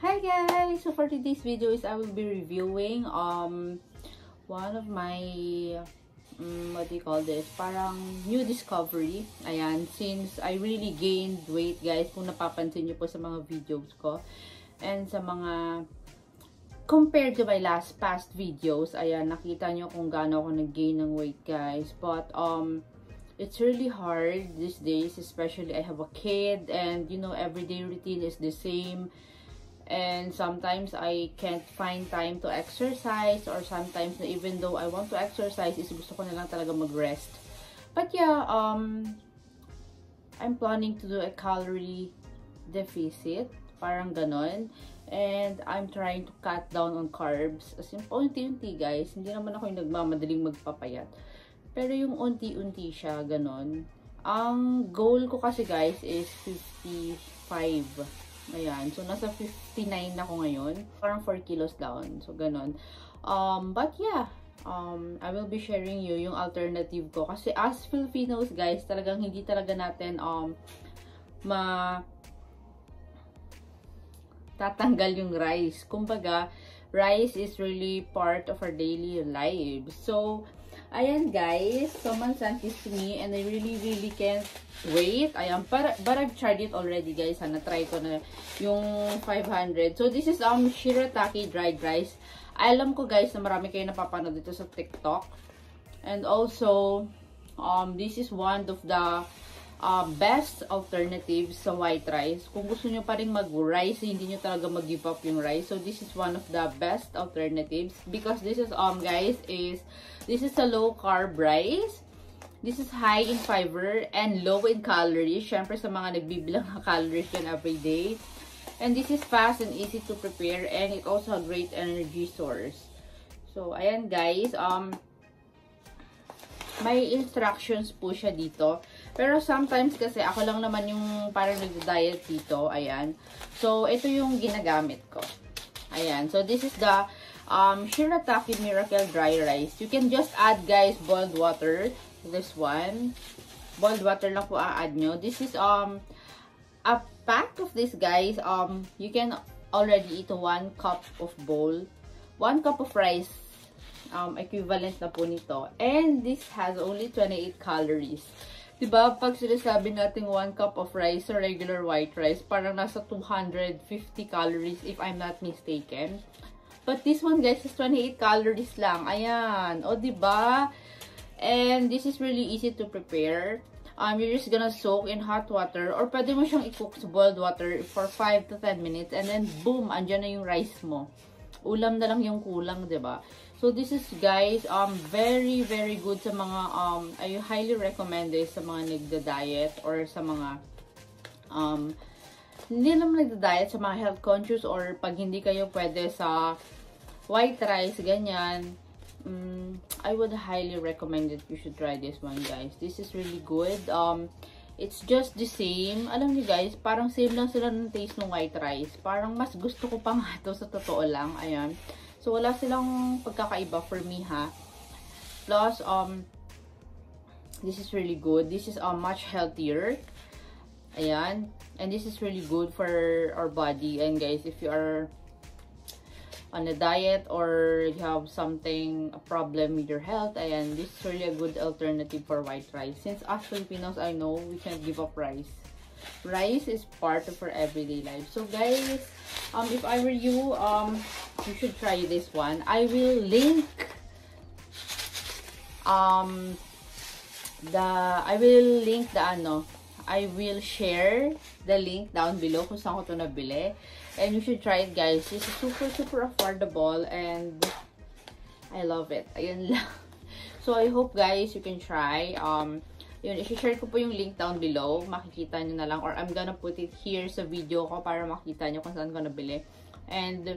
Hi guys! So for today's video is I will be reviewing one of my what do you call this? Parang new discovery. Ayan, since I really gained weight guys, kung napapansin niyo po sa mga videos ko and sa mga compared to my past videos, ayan, nakita niyo kung gaano ako nag-gain ng weight guys. But it's really hard these days, especially I have a kid and you know everyday routine is the same. And sometimes I can't find time to exercise, or sometimes na even though I want to exercise is gusto ko na lang talaga mag-rest. But yeah, I'm planning to do a calorie deficit, parang ganon. And I'm trying to cut down on carbs. As in, unti-unti guys, hindi naman ako yung nagmamadaling magpapayat. Pero yung unti-unti siya, ganon. Ang goal ko kasi guys is 55. Ayan. So, nasa 59 na ako ngayon. Parang 4 kilos down. So, ganon. But yeah, I will be sharing you yung alternative ko. Kasi as Filipinos, guys, talagang hindi talaga natin tatanggal yung rice. Kumbaga, rice is really part of our daily lives. So, ayan guys, someone sent this to me and I really can't wait. Ayan, but I've tried it already guys. Na-try ko na yung 500. So this is shirataki dried rice. Alam ko guys na marami kayo napapanood dito sa TikTok. And also, this is one of the best alternatives sa white rice. Kung gusto nyo pa rin mag-rice, hindi nyo talaga mag-give up yung rice. So this is one of the best alternatives because this is guys this is a low carb rice. This is high in fiber and low in calories. Syempre sa mga nagbibilang ng calories yan every day. And this is fast and easy to prepare and it also a great energy source. So ayan guys, may instructions po siya dito. Pero sometimes kasi ako lang naman yung parang nag-diet dito. Ayan. So, ito yung ginagamit ko. Ayan. So, this is the Shirataki Miracle Dry Rice. You can just add guys boiled water. This one. Boiled water lang po a-add nyo. This is a pack of this guys. You can already eat 1 cup of bowl. 1 cup of rice. Equivalent na po nito. And this has only 28 calories. Diba, pag sinasabi natin 1 cup of rice or regular white rice, parang nasa 250 calories if I'm not mistaken. But this one guys is 28 calories lang. Ayan. O diba? And this is really easy to prepare. You're just gonna soak in hot water or pwede mo siyang i-cook sa boiled water for 5 to 10 minutes and then boom, andyan na yung rice mo. Ulam na lang yung kulang, diba? So, this is, guys, very good sa mga, I highly recommend this sa mga nagda-diet or sa mga, hindi naman nagda-diet, sa mga health conscious or pag hindi kayo pwede sa white rice, ganyan. I would highly recommend that you should try this one, guys. This is really good. It's just the same. Alam niyo, guys, parang same lang sila ng taste ng white rice. Parang mas gusto ko pa nga ito sa totoo lang. Ayan. So, wala silang pagkakaiba for me, ha. Plus, this is really good. This is much healthier. Ayan. And this is really good for our body. And guys, if you are on a diet or you have a problem with your health, ayan, this is really a good alternative for white rice. Since as Filipinos, I know we can't give up rice. Rice is part of our everyday life. So guys, if I were you, you should try this one. I will link I will share the link down below kung saan ko ito nabili. And you should try it guys. This is super affordable and I love it. Ayun lang. So I hope guys you can try. Yun, i-share ko po yung link down below. Makikita nyo na lang. Or I'm gonna put it here sa video ko para makita nyo kung saan ko nabili. And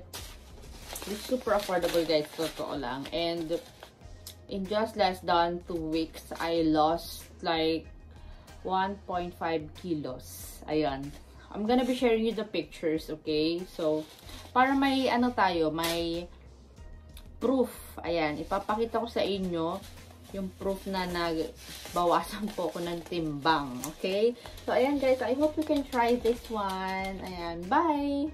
it's super affordable guys. Totoo lang. And in just less than 2 weeks, I lost like 1.5 kilos. Ayan. I'm gonna be sharing you the pictures, okay? So, para may may proof. Ayan. Ipapakita ko sa inyo yung proof na nagbawasan po ako ng timbang. Okay? So, ayan guys. I hope you can try this one. Ayan. Bye!